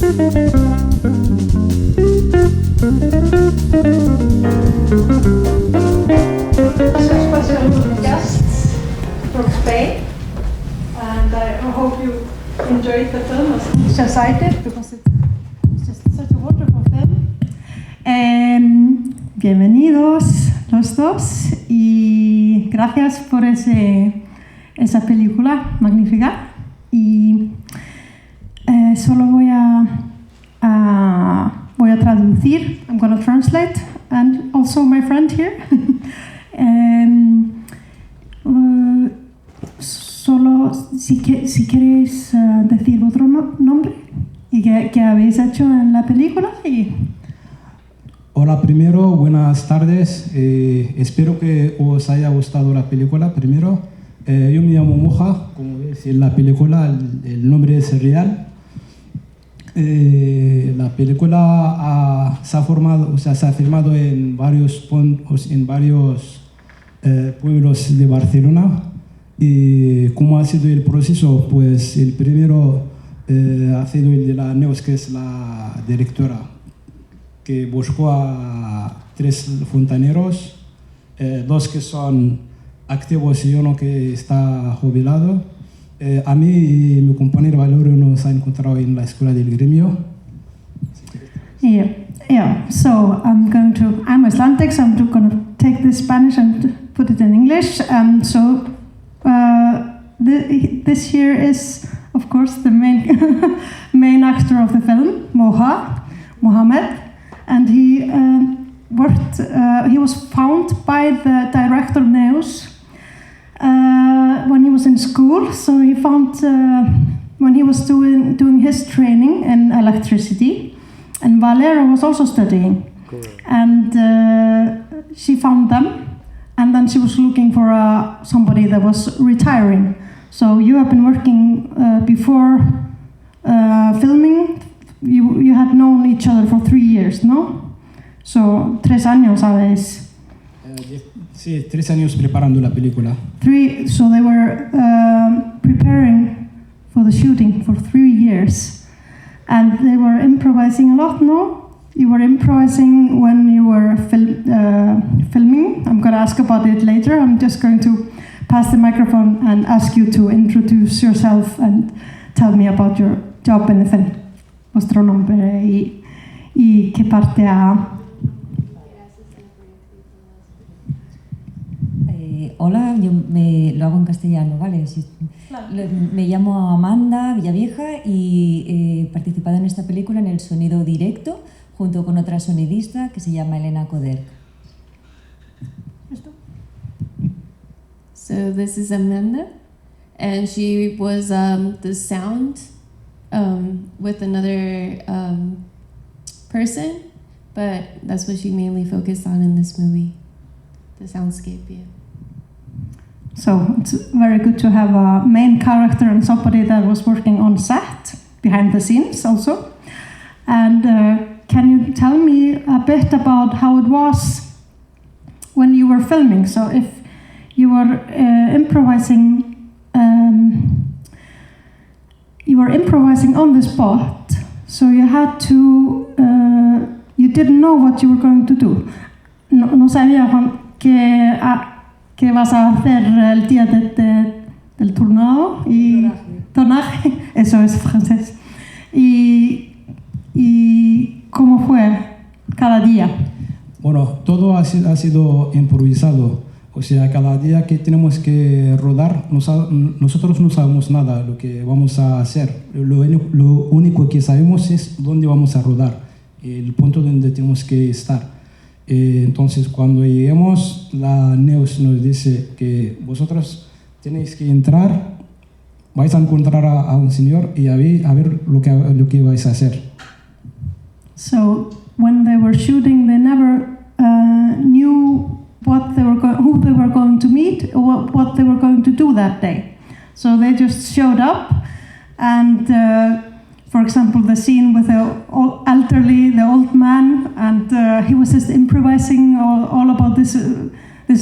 Special guests from Spain, and I hope you enjoyed the film as much as I did, because it's just such a wonderful film. Bienvenidos los dos y gracias por esa película magnífica. Y solo voy a traducir. I'm going to translate, and also my friend here. Solo si queréis decir vuestro nombre y qué habéis hecho en la película. Hola, primero, buenas tardes. Espero que os haya gustado la película. Primero, yo me llamo Moja, como ves en la película el nombre es real. La película se ha filmado en varios pueblos de Barcelona. Y cómo ha sido el proceso, pues el primero ha sido el de la Neus, que es la directora, que buscó a 3 fontaneros, 2 que son activos y uno que está jubilado. A mí y mi compañero Valerio nos ha encontrado en la escuela del gremio. Yeah. So I'm Icelandic, so I'm going to take this Spanish and put it in English. This here is, of course, the main actor of the film, Mohammed, and he was found by the director Neus when he was in school. So he found when he was doing his training in electricity, and Valera was also studying. Cool. And she found them. And then she was looking for somebody that was retiring. So you have been working before filming. You had known each other for 3 years, no? So 3 años, ¿sabes? Sí, 3 años preparando la película. So they were preparing for the shooting for 3 years, and they were improvising a lot, no? You were improvising when you were filming. I'm going to ask about it later. I'm just going to pass the microphone and ask you to introduce yourself and tell me about your job in the film. Vuestro nombre y qué parte Hola, yo lo hago en castellano, ¿vale? Claro. Me llamo Amanda Villavieja y he participado en esta película en el sonido directo, junto con otra sonidista que se llama Elena Coder. So this is Amanda, and she was the sound with another person, but that's what she mainly focused on in this movie, the soundscape, yeah. So it's very good to have a main character and somebody that was working on set, behind the scenes also. And can you tell me a bit about how it was when you were filming? So if you were improvising on the spot, so you had to, you didn't know what you were going to do. No sabía qué vas a hacer el día del tornado y tonaje, eso es francés. Y ¿cómo fue cada día? Bueno, todo ha sido improvisado. O sea, cada día que tenemos que rodar, nosotros no sabemos nada lo que vamos a hacer. Lo único que sabemos es dónde vamos a rodar, el punto donde tenemos que estar. Entonces, cuando lleguemos, la Neus nos dice que vosotros tenéis que entrar, vais a encontrar a un señor y a ver lo que vais a hacer. So, when they were shooting, they never knew who they were going to meet or what they were going to do that day. So they just showed up, and for example, the scene with the old man, and he was just improvising all about this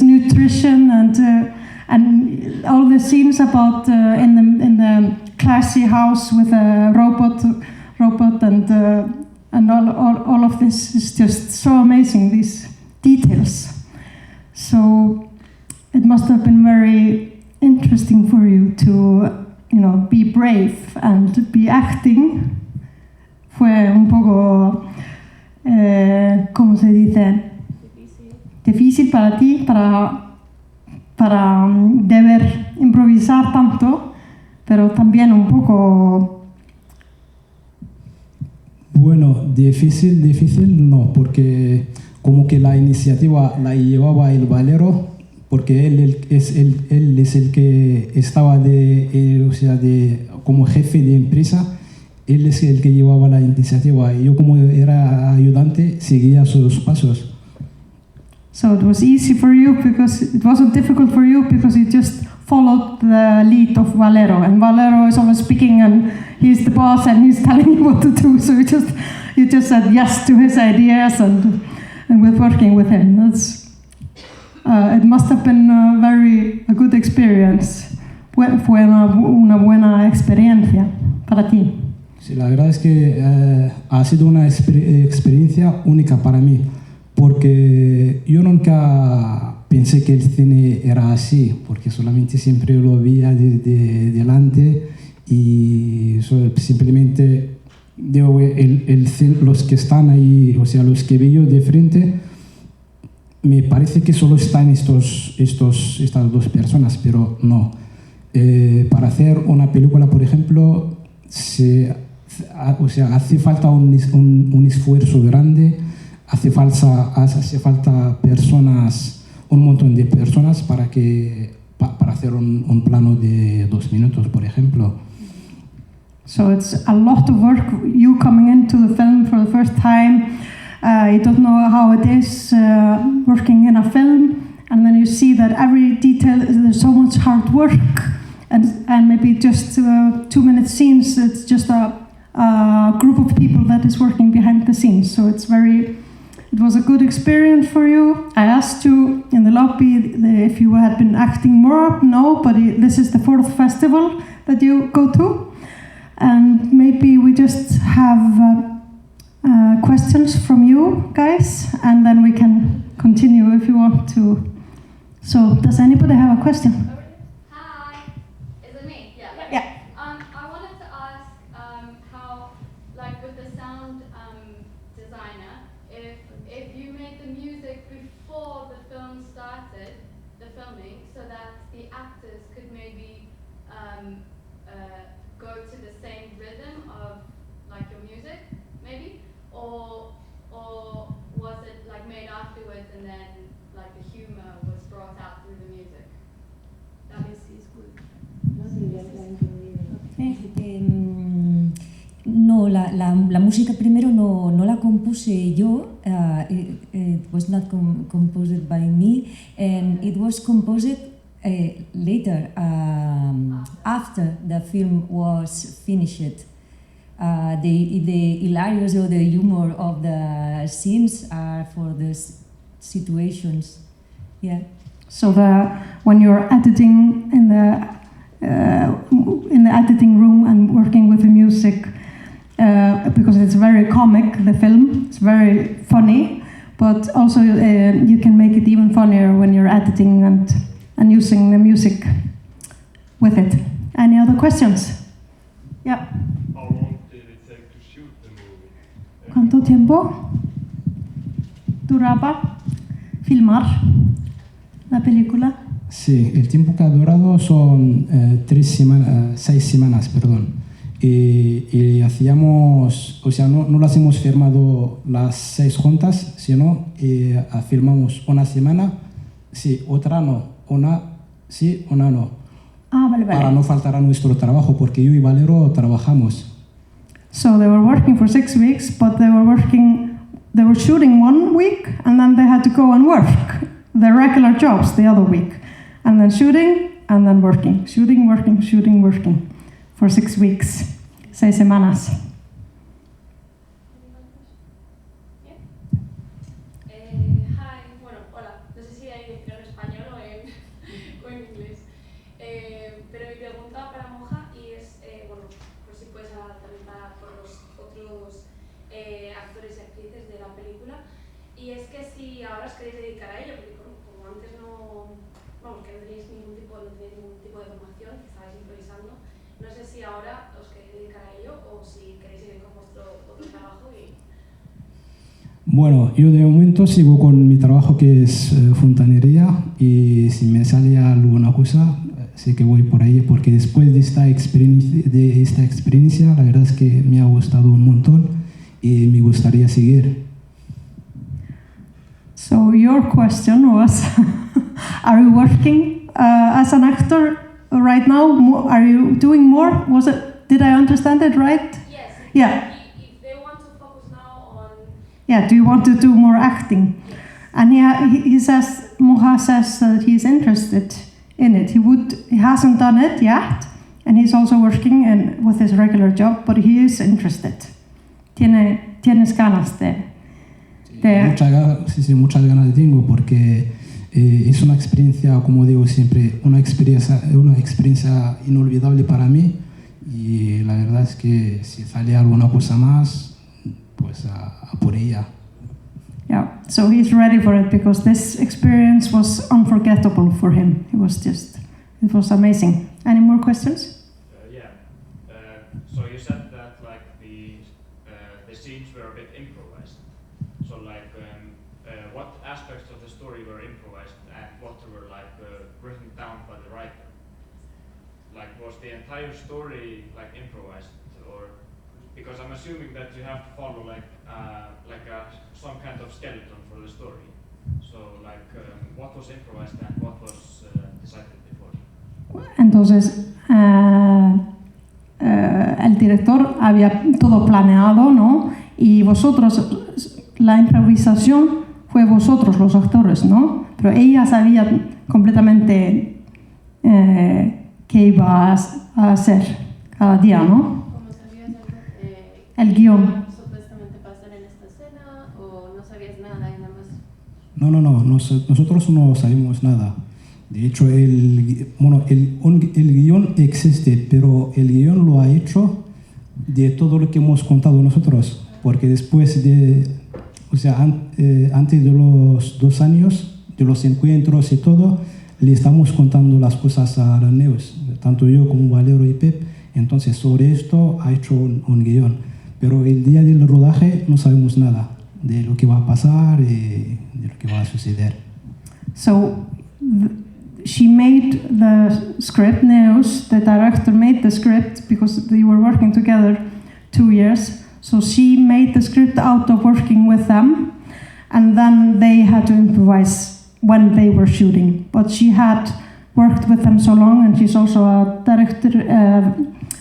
nutrition and all the scenes about in the classy house with a robot robot, and all of this is just so amazing, these details. So it must have been very interesting for you to, be brave and be acting. Fue un poco, ¿cómo se dice? Difícil para ti, para deber improvisar tanto, pero también un poco... Bueno, difícil no, porque como que la iniciativa la llevaba el Valero, porque él es el que estaba como jefe de empresa. Él es el que llevaba la iniciativa y yo, como era ayudante, seguía sus pasos. So it was easy for you because it wasn't difficult for you because you just followed the lead of Valero, and Valero is always speaking and he's the boss and he's telling you what to do. So you just said yes to his ideas and with working with him. That's it must have been a good experience. Fue una buena experiencia para ti. Sí, la verdad es que ha sido una experiencia única para mí, porque yo nunca pensé que el cine era así, porque solamente siempre lo veía delante y simplemente los que están ahí, los que veo de frente, me parece que solo están estas dos personas, pero no. Para hacer una película, por ejemplo, hace falta un esfuerzo grande, hace falta personas, un montón de personas para hacer un plano de 2 minutos, por ejemplo. So it's a lot of work. You coming into the film for the first time, you don't know how it is working in a film, and then you see that every detail, there's so much hard work, and maybe just 2-minute scenes. It's just a group of people that is working behind the scenes. So it was a good experience for you. I asked you in the lobby if you had been acting more. No, but this is the 4th festival that you go to. And maybe we just have questions from you guys, and then we can continue if you want to. So, does anybody have a question? Hi, is it me? Yeah. Yeah. I wanted to ask how, like with the sound designer, if you made the music before the film started, the filming, so that the actors could maybe go to the same rhythm of like your music, maybe, or was it like made afterwards and then like the humor was brought out through the music? That is good. No, la música primero no la compuse yo. It was not composed by me, and it was composed later, after the film was finished. The hilarious or the humor of the scenes are for the situations. Yeah. So when you're editing in the editing room and working with the music, because it's very comic, the film, it's very funny, but also you can make it even funnier when you're editing and using the music with it. Any other questions? Yeah. How long did it take to shoot the movie? ¿Cuánto tiempo duraba filmar la película? Sí, el tiempo que ha durado son 6 semanas, perdón. Y hacíamos, no las hemos filmado las 6 juntas, sino filmamos una semana, sí, otra no, una sí, una no. Vale. Para no faltar a nuestro trabajo, porque yo y Valero trabajamos. So they were working for 6 weeks, but they were shooting 1 week, and then they had to go and work their regular jobs the other week. And then shooting, and then working. Shooting, working. For 6 weeks. 6 semanas. Hi, bueno, hola. No sé si hay que decirlo en español o en inglés. Pero mi pregunta para Moja y es, bueno, por si puedes aterrizar por los otros película, y es que si ahora os queréis dedicar a ello, porque como antes no tenéis ningún tipo de formación, que estabais improvisando, no sé si ahora os queréis dedicar a ello o si queréis seguir con vuestro otro trabajo. Bueno, yo de momento sigo con mi trabajo que es fontanería, y si me sale alguna cosa, sí que voy por ahí, porque después de esta experiencia, la verdad es que me ha gustado un montón y me gustaría seguir. So your question was, are you working as an actor right now? Are you doing more? Did I understand it right? Yes. Yeah. If they want to focus now on... Yeah, do you want to do more acting? Yes. And he says, Moha says that he's interested in it. He hasn't done it yet, and he's also working with his regular job, but he is interested. Tienes ganas de... Muchas ganas tengo, porque es una experiencia, como digo siempre, una experiencia inolvidable para mí, y la verdad es que si sale alguna cosa más, pues a por ella. Yeah, so he's ready for it because this experience was unforgettable for him. It was amazing. Any more questions? So you said that like the scenes were a bit improvised. So like what aspects of the story were improvised and what were like written down by the writer? Like was the entire story like improvised, or because I'm assuming that you have to follow some kind of skeleton for the story. So like what was improvised and what was decided before? Entonces el director había todo planeado, ¿no? Y vosotros, la improvisación fue vosotros los actores, ¿no? Pero ella sabía completamente qué iba a hacer cada día, ¿no? ¿Cómo sabías el guión? Supuestamente pasar en esta escena, o no sabías nada y nada más? No, nosotros no sabemos nada. De hecho, el guión existe, pero el guión lo ha hecho de todo lo que hemos contado nosotros, porque después antes de los 2 años, de los encuentros y todo, le estamos contando las cosas a las Neus, tanto yo como Valero y Pep. Entonces, sobre esto ha hecho un guión, pero el día del rodaje no sabemos nada de lo que va a pasar y de lo que va a suceder. So she made the script. Neus, the director, made the script because they were working together 2 years. So she made the script out of working with them, and then they had to improvise when they were shooting. But she had worked with them so long, and she's also a director,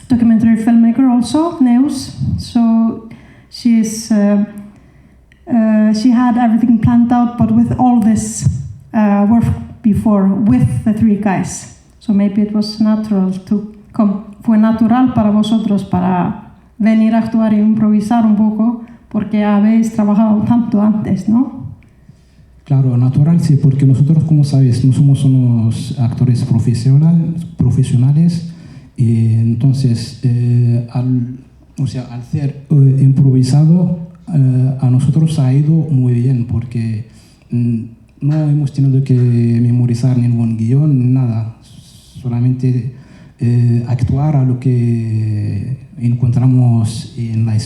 documentary filmmaker also, Neus. So she had everything planned out, but with all this work before with the 3 guys. So maybe it was natural to come. Fue natural para vosotros para venir a actuar e improvisar un poco, porque habéis trabajado tanto antes, ¿no? Claro, natural sí, porque nosotros, como sabéis, no somos unos actores profesionales, y entonces al ser improvisado a nosotros ha ido muy bien, porque no hemos tenido que memorizar ningún guión, nada, solamente actuar a lo que encontramos en la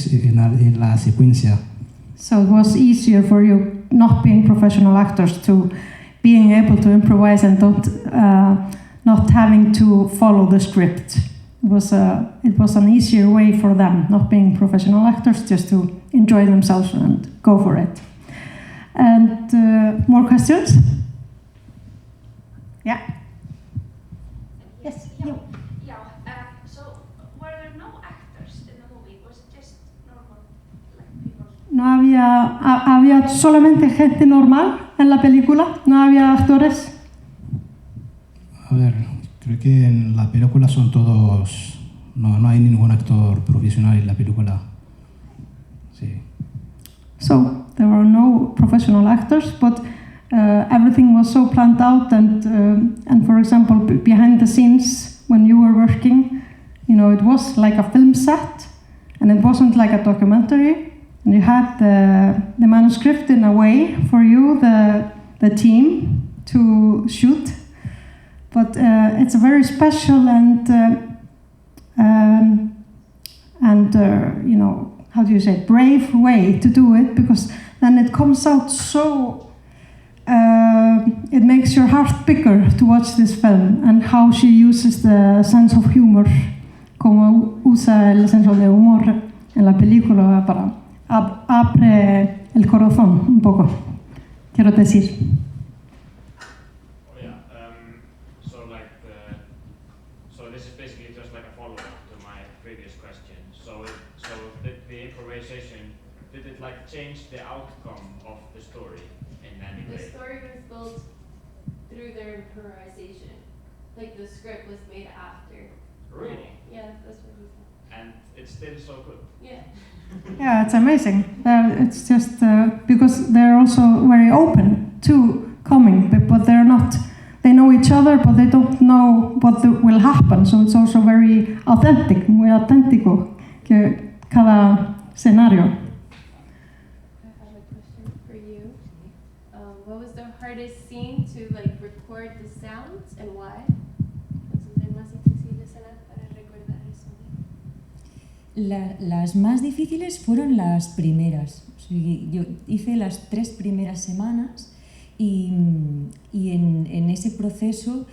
secuencia. So it was easier for you, not being professional actors, to being able to improvise and not having to follow the script. It was an easier way for them, not being professional actors, just to enjoy themselves and go for it. And more questions? Yeah. Yes. You. So were there no actors in the movie? Was it just normal, like people? No había solamente gente normal en la película, no había actores. A ver, creo que en la película son todos, no hay ningún actor profesional en la película. Sí. So there were no professional actors, but everything was so planned out, and for example, behind the scenes when you were working, it was like a film set, and it wasn't like a documentary. And you had the manuscript in a way for you, the team, to shoot. But it's a very special and you know, how do you say, brave way to do it, because then it comes out so, it makes your heart bigger to watch this film, and how she uses the sense of humor, como usa el senso de humor en la película para abre el corazón un poco, quiero decir. Oh yeah, so this is basically just like a follow-up to my previous question. So the improvisation, did it like change the outcome of the story in any way? The story was built through their improvisation. Like the script was made after. Really? Yeah, that's what he said. And it's still so good. Yeah. Yeah, it's amazing. It's just because they're also very open to coming, but they're not. They know each other, but they don't know what will happen. So it's also very authentic, muy auténtico que cada escenario. I have a question for you. What was the hardest scene to like record the sounds and why? What's the más difícil escena para recordar el sonido? Las más difíciles fueron las primeras. O sea, yo hice las 3 primeras semanas y en ese proceso,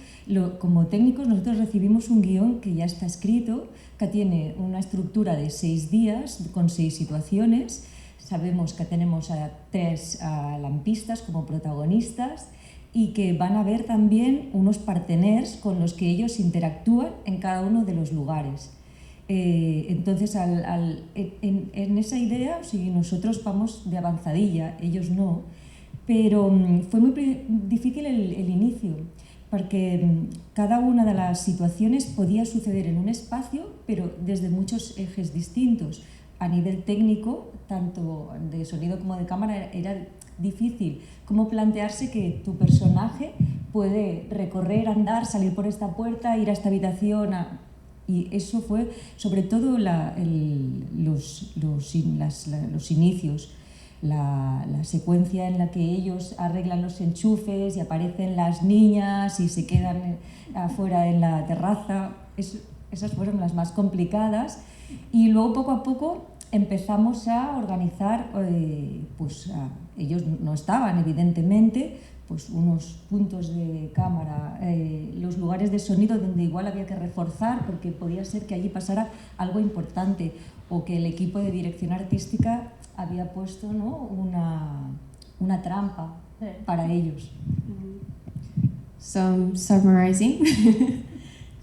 como técnicos, nosotros recibimos un guión que ya está escrito, que tiene una estructura de 6 días con 6 situaciones. Sabemos que tenemos a 3 lampistas como protagonistas y que van a ver también unos partenaires con los que ellos interactúan en cada uno de los lugares. Entonces, en esa idea, o sea, nosotros vamos de avanzadilla, ellos no, pero fue muy difícil el inicio, porque cada una de las situaciones podía suceder en un espacio, pero desde muchos ejes distintos. A nivel técnico, tanto de sonido como de cámara, era difícil cómo plantearse que tu personaje puede recorrer, andar, salir por esta puerta, ir a esta habitación. Y eso fue sobre todo los inicios, la secuencia en la que ellos arreglan los enchufes y aparecen las niñas y se quedan afuera en la terraza. Esas fueron las más complicadas. Y luego poco a poco empezamos a organizar, ellos no estaban evidentemente, pues unos puntos de cámara, los lugares de sonido donde igual había que reforzar porque podía ser que allí pasara algo importante o que el equipo de dirección artística había puesto, ¿no?, una trampa para ellos. So, summarizing,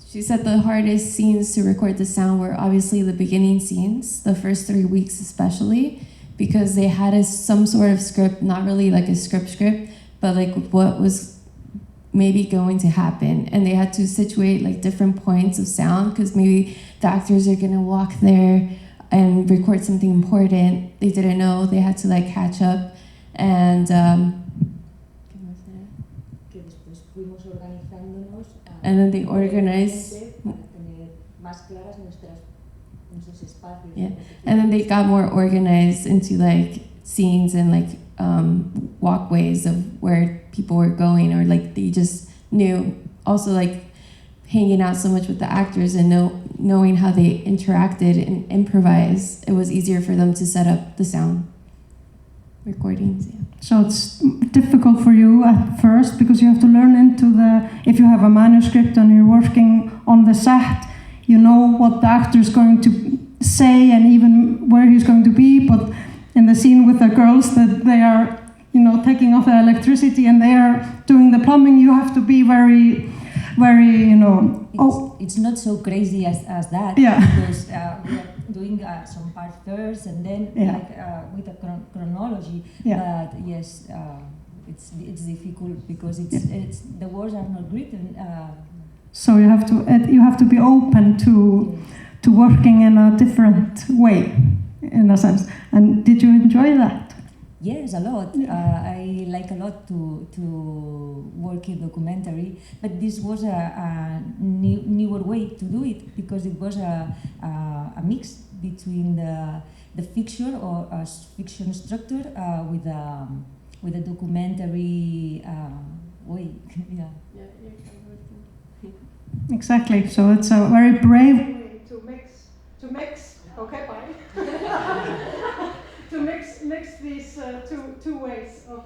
she said the hardest scenes to record the sound were obviously the beginning scenes, the first 3 weeks especially, because they had some sort of script, not really like a script, but like what was maybe going to happen, and they had to situate like different points of sound because maybe the actors are gonna walk there and record something important. They didn't know, they had to like catch up, and then they organized. Yeah, and then they got more organized into like scenes and like walkways of where people were going, or like they just knew. Also like hanging out so much with the actors and knowing how they interacted and improvised, it was easier for them to set up the sound recordings. Yeah. So it's difficult for you at first because you have to learn if you have a manuscript and you're working on the set, you know what the actor is going to say and even where he's going to be, but in the scene with the girls that they are, taking off the electricity and they are doing the plumbing, you have to be very, It's not so crazy as that, yeah. Because we are doing some part first and then with a chronology. Yeah. But yes, it's difficult because it's the words are not written. So you have to be open to working in a different way, in a sense. And did you enjoy that? Yes, a lot. I like a lot to work in documentary, but this was a newer way to do it because it was a mix between the the fiction or fiction structure with a documentary way. Yeah. Yeah, you can do it. Exactly. So it's a very brave way to mix. Okay, bye. to mix these two ways of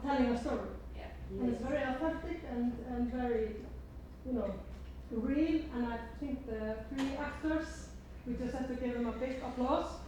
telling a story. Yeah. And it's very authentic and very, real. And I think the three actors, we just have to give them a big applause.